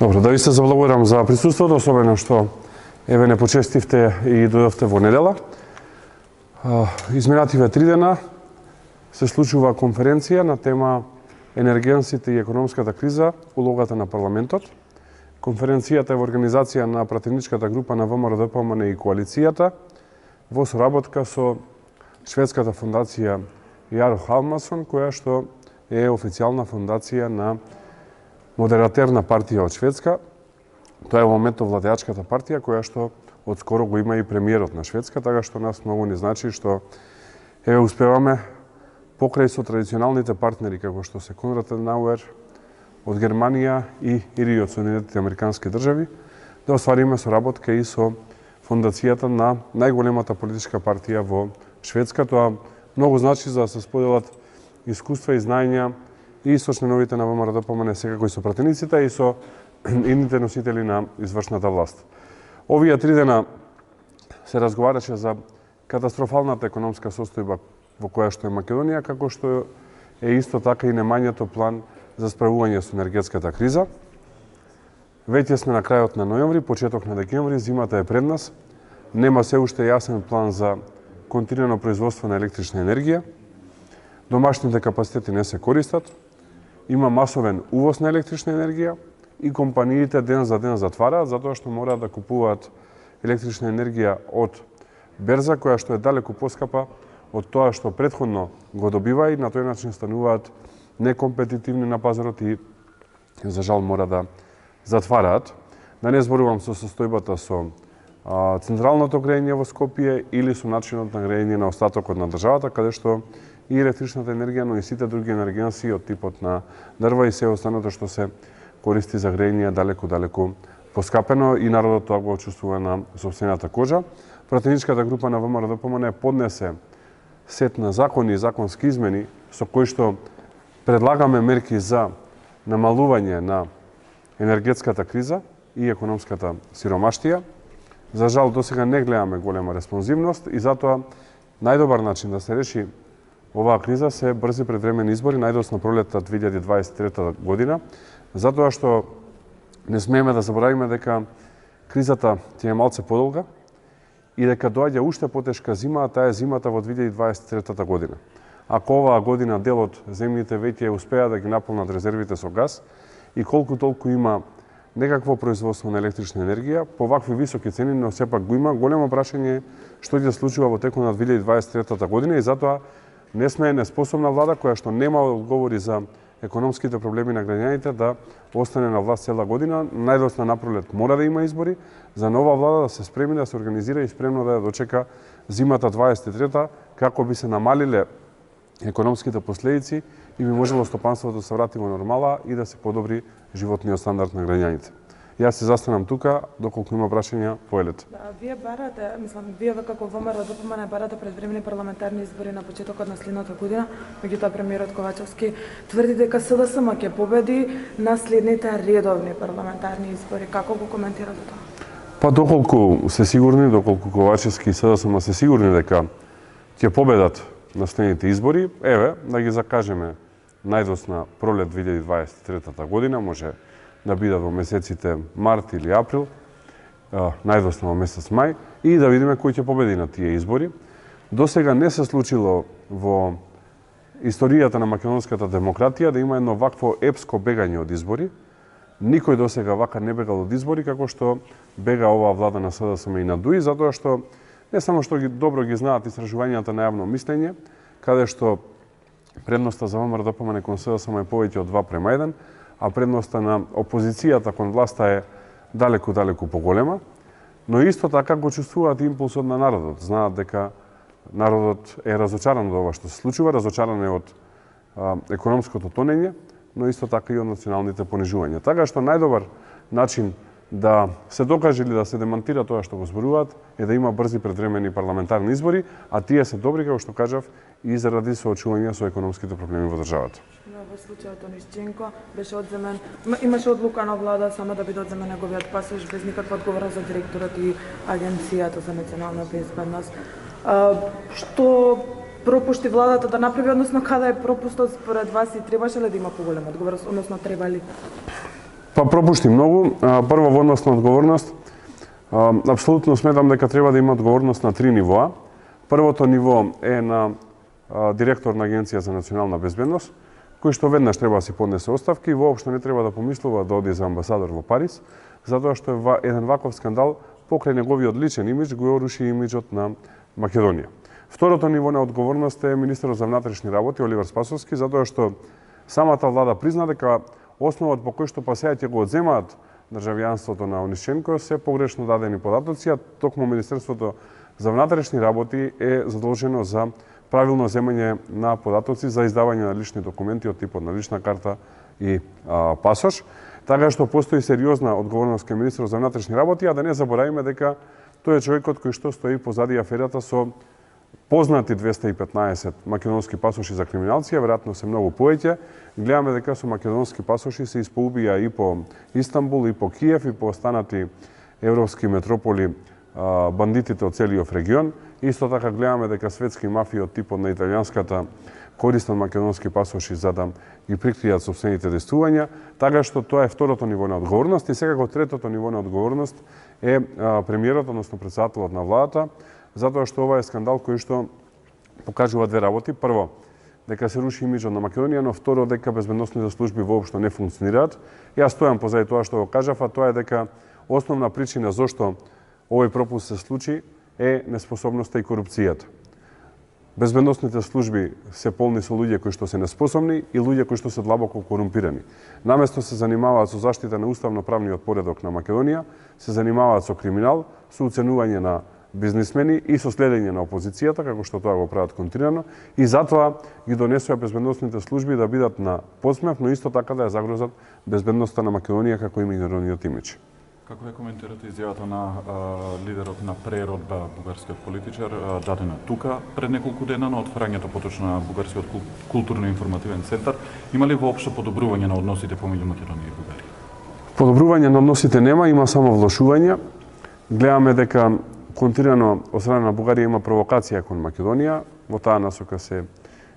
Добро, да ви се заблагодарам за присуството, особено што еве не почестивте и дојдовте во недела. Изминативе 3 дена се случува конференција на тема енергенсите и економската криза, улогата на парламентот. Конференцијата е во организација на пратеничката група на ВМРО-ДПМН и коалицијата во соработка со шведската фондација Яро Халмасон, која што е официјална фондација на модератерна партија од Шведска. Тоа е во моментот владеачката партија која што одскоро го има и премиерот на Шведска, така што нас многу ни значи што еве успеваме покрај со традиционалните партнери како што се Конрад Аденауер од Германија и ИРИ од Соединетите американски држави да оствариме соработка и со фондацијата на најголемата политичка партија во Шведска. Тоа многу значи за да се споделат искуства и знаења и со членовите на ВМРО-ДПМН, секако и со пратениците и со идните носители на извршната власт. Овие 3 дена се разговараше за катастрофалната економска состојба во која што е Македонија, како што е исто така и немањето план за справување со енергетската криза. Веќе сме на крајот на ноември, почеток на декември, зимата е пред нас. Нема се уште јасен план за континуирано производство на електрична енергија. Домашните капацитети не се користат. Има масовен увоз на електрична енергија и компаниите ден за ден затвараат затоа што мораат да купуваат електрична енергија од берза која што е далеку поскапа од тоа што претходно го добива и на тој начин стануваат некомпетитивни на пазарот и за жал мора да затвараат. Да не зборувам со состојбата со централното грејење во Скопје или со начинот на грејење на остатокот на државата, каде што и електричната енергија, но и сите други енергенси од типот на дрва и се останато што се користи за грејење далеку поскапено и народот тоа го чувствува на сопствената кожа. Пратеничката група на ВМРО-ДПМН поднесе сет на закони и законски измени со кои што предлагаме мерки за намалување на енергетската криза и економската сиромаштија. За жал, досега не гледаме голема респонзивност и затоа најдобар начин да се реши оваа криза се брзи предвремени избори, најдоцна пролетта 2023 година, затоа што не смееме да заборавиме дека кризата ќе е малце подолга и дека доаѓа уште потешка зима, а таа е зимата во 2023 година. Ако оваа година дел од земјите веќе успеа да ги наполнат резервите со газ и колку толку има некакво производство на електрична енергија, по вакви високи цени, но сепак го има, големо прашање што ќе се случува во текот на 2023 година и затоа не сме неспособна влада која што нема одговори за економските проблеми на граѓаните да остане на власт цела година. Најдоцна напролет мора да има избори, за нова влада да се спреми, да се организира и спремно да ја дочека зимата 23-та, како би се намалиле економските последици и би можело стопанството да се врати во нормала и да се подобри животниот стандард на граѓаните. Јас се застанам тука, доколку има прашања, поелете. Да, вие како ВМРО-ДПМН барате предвремени парламентарни избори на почетокот на следната година, меѓутоа премиерот Ковачевски тврди дека СДСМ ќе победи на следните редовни парламентарни избори. Како го коментирате тоа? Па доколку се сигурни, доколку Ковачевски и СДСМ се сигурни дека ќе победат на следните избори, еве, да ги закажеме најдоцна пролет 2023 година, може да бидат во месеците март или април, најдоцна во месец мај, и да видиме кој ќе победи на тие избори. Досега не се случило во историјата на македонската демократија да има едно вакво епско бегање од избори. Никој досега вака не бегал од избори како што бега оваа влада на СДСМ и на ДУИ, затоа што не само што добро ги знаат истражувањата на јавно мислење, каде што предноста за ВМРО-ДПМН кон СДСМ е повеќе од 2:1, а предноста на опозицијата кон власта е далеку поголема, но исто така го чувствуваат импулсот на народот. Знаат дека народот е разочаран од ова што се случува, разочаран е од економското тонење, но исто така и од националните понижувања. Така што најдобар начин да се докаже или да се демонтира тоа што го зборуваат е да има брзи предвремени парламентарни избори, а тие се добри, како што кажав, и заради соочување со економските проблеми во државата. Во случајот Онишченко беше одземен, имаше одлука на влада само да биде одземен неговиот пасош без никаква одговора за директорот и Агенцијата за национална безбедност. Што пропушти владата да направи, односно каде е пропустот според вас и требаше ли да има поголем одговор, односно треба ли? Па пропушти многу. Прво во однос на одговорност. Апсолутно сметам дека треба да има одговорност на 3 нивоа. Првото ниво е на директор на Агенција за национална безбедност, кој што веднаш треба да си поднесе оставки и воопшто не треба да помислува да оди за амбасадор во Париз, затоа што еден ваков скандал покрај неговиот личен имидж го руши имиджот на Македонија. Второто ниво на одговорност е министерот за внатрешни работи Оливер Спасовски, затоа што самата влада призна дека основот по кој што пасејаните го одземаат државјанството на Онишченко се погрешно дадени податоци, а токму Министерството за внатрешни работи е задолжено за правилно земање на податоци за издавање на лични документи од типот на лична карта и пасош. Така што постои сериозна одговорност кај министерот за внатрешни работи, а да не заборавиме дека тој е човекот кој што стои позади аферата со познати 215 македонски пасоши за криминалци, а веројатно се многу повеќе. Гледаме дека со македонски пасоши се испоубија и по Истанбул, и по Киев, и по останати европски метрополи бандитите од целиот регион. Исто така гледаме дека светски мафии од типот на италијанската користат македонски пасоши за да ги прикријат сопствените действувања, така што тоа е второто ниво на одговорност. И секако третото ниво на одговорност е премиерот, односно претседателот на владата, затоа што ова е скандал кој што покажува две работи. Прво, дека се руши имиджот на Македонија, но второ, дека безбедносните служби воопшто не функционираат. Јас стојам позади тоа што го кажав, а тоа е дека основна причина зошто овој пропуст се случи е неспособноста и корупцијата. Безбедносните служби се полни со луѓе кои што се неспособни и луѓе кои што се длабоко корумпирани. Наместо се занимаваат со заштита на уставно-правниот поредок на Македонија, се занимаваат со криминал, со уценување на бизнисмени и со следење на опозицијата, како што тоа го прават континуирано, и затоа ги донесоа безбедносните служби да бидат на подсмев, но исто така да ја загрозат безбедноста на Македонија како и меѓународниот имидж. Како ја коментирате изјавата на лидерот на преродба, бугарскиот политичар, дадена тука пред неколку дена на отворањето поточно на бугарскиот културно-информативен центар? Има ли воопшто подобрување на односите помеѓу Македонија и Бугарија? Подобрување на односите нема, има само влошување. Гледаме дека континуирано од страна на Бугарија има провокација кон Македонија, во таа насока се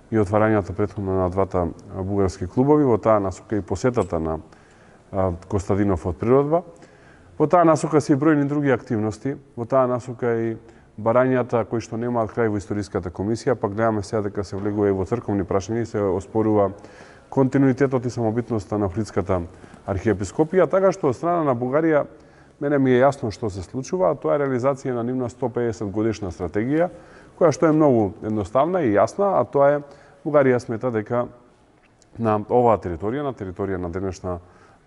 и отварањата претходно на двата бугарски клубови, во таа насока и посетата на Костадинов од природба. Во таа насока се и бројни други активности, во таа насока и барањата кои што немаат крај во историската комисија, па гледаме сега дека се влегува и во црковни прашања и се оспорува континуитетот и самобитноста на Охридската архиепископија, така што од страна на Бугарија мене ми е јасно што се случува, а тоа е реализација на нивна 150 годишна стратегија, која што е многу едноставна и јасна, а тоа е Бугарија смета дека на оваа територија, на територија на денешна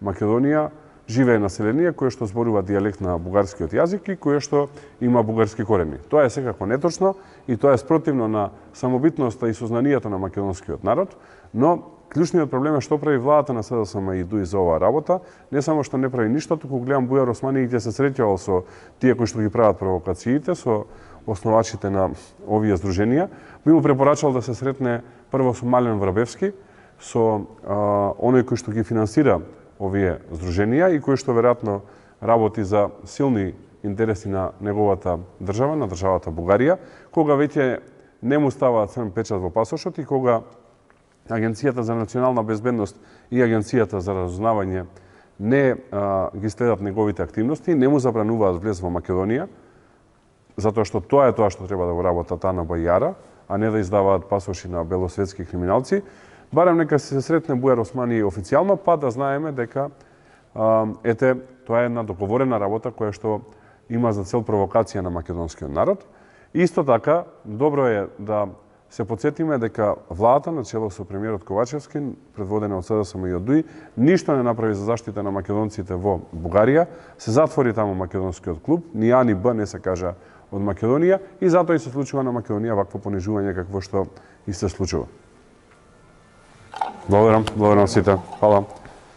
Македонија, живее население кое што зборува дијалект на бугарскиот јазик и кое што има бугарски корени. Тоа е секако неточно и тоа е спротивно на самобитноста и сознанието на македонскиот народ, но клучниот проблем е што прави владата на СДСМ и ДУИ за оваа работа. Не само што не прави ништо, туку гледам Бујар Османи ќе се среќавал со тие кои што ги прават провокациите, со основачите на овие здруженија. Би му препорачал да се сретне прво со Мален Врабевски, со оној кој што ги финансира овие здруженија и кој што веројатно работи за силни интереси на неговата држава, на државата Бугарија, кога веќе не му ставаат црн печат во пасошот и кога Агенцијата за национална безбедност и Агенцијата за разузнавање не ги следат неговите активности, не му забрануваат влез во Македонија, затоа што тоа е тоа што треба да го работат Ана Бајара, а не да издаваат пасоши на белосветски криминалци. Барем нека се сретне Бујар Османи официјално, па да знаеме дека тоа е една договорена работа која што има за цел провокација на македонскиот народ. Исто така, добро е да се потсетиме дека владата на чело со премиерот Ковачевски, предводена од СДСМ и од ДУИ, ништо не направи за заштита на македонците во Бугарија. Се затвори таму македонскиот клуб, ни А ни Б не се кажа од Македонија и затоа и се случува на Македонија вакво понижување какво што и се случува. Благодарам сите. Хвала.